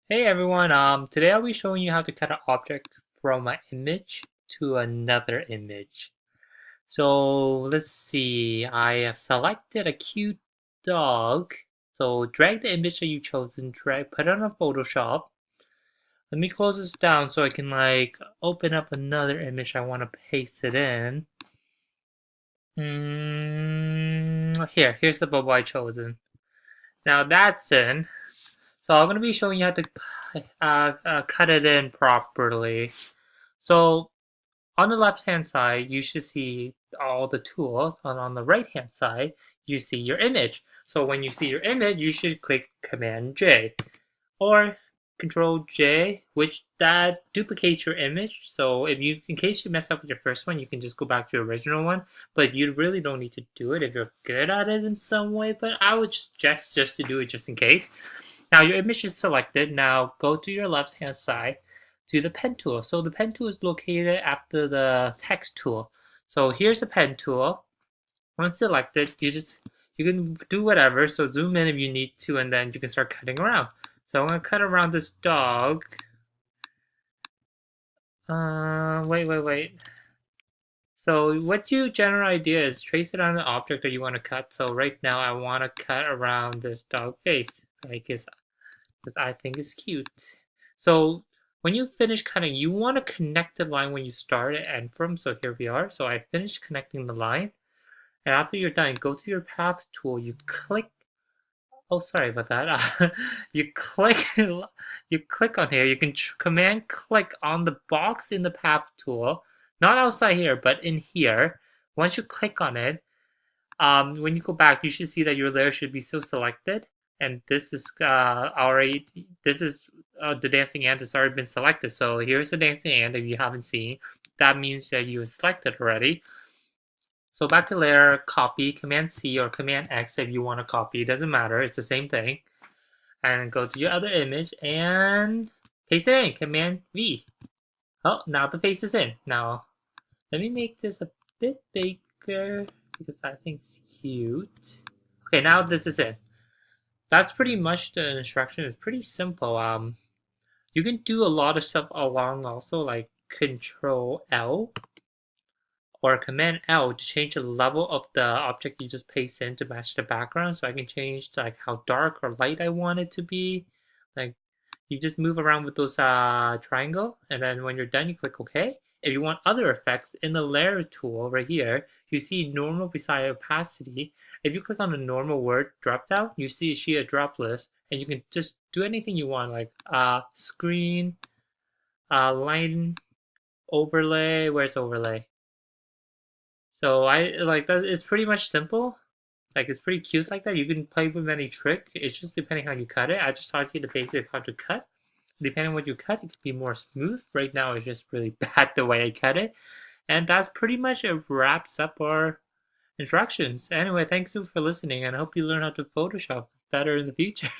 Hey everyone, today I'll be showing you how to cut an object from an image to another image. So let's see, I have selected a cute dog. So drag the image that you've chosen, put it on a Photoshop. Let me close this down so I can open up another image I want to paste it in. Here's the bubble I chosen. Now that's in. So I'm going to be showing you how to cut it in properly. So on the left hand side, you should see all the tools, and on the right hand side, you see your image. So when you see your image, you should click Command J or Control J, which that duplicates your image. So in case you mess up with your first one, you can just go back to your original one. But you really don't need to do it if you're good at it in some way. But I would suggest just to do it just in case. Now your image is selected. Now go to your left hand side to the pen tool. So the pen tool is located after the text tool. So here's the pen tool. Once selected, you can do whatever. So zoom in if you need to, and then you can start cutting around. So I'm gonna cut around this dog. Wait. So what your general idea is, trace it on the object that you want to cut. So right now I want to cut around this dog face. I guess because I think it's cute. So when you finish cutting, you want to connect the line when you start and end from. So here we are. So I finished connecting the line. And after you're done, go to your path tool. You click. Oh, sorry about that. You click. You click on here. You can command click on the box in the path tool, not outside here, but in here. Once you click on it, when you go back, you should see that your layer should be still selected, and this is already the dancing ant has already been selected. So here's the dancing ant if you haven't seen. That means that you selected already. So back to layer, copy, Command C or Command X if you want to copy. It doesn't matter. It's the same thing. And go to your other image and paste it in. Command V. Oh, now the face is in. Now let me make this a bit bigger because I think it's cute. Okay, now this is it. That's pretty much the instruction. It's pretty simple. You can do a lot of stuff along also, like Control L or Command L to change the level of the object you just paste in to match the background. So I can change like how dark or light I want it to be. Like you just move around with those triangle, and then when you're done, you click OK. If you want other effects, in the layer tool right here, you see normal beside opacity. If you click on the normal word drop down, you see a drop list, and you can just do anything you want, like screen, line, overlay. Where's overlay? So I like that. It's pretty much simple. Like it's pretty cute like that. You can play with any trick. It's just depending how you cut it. I just taught you the basic how to cut. Depending on what you cut, it could be more smooth. Right now, it's just really bad the way I cut it. And that's pretty much it wraps up our instructions. Anyway, thanks for listening, and I hope you learn how to Photoshop better in the future.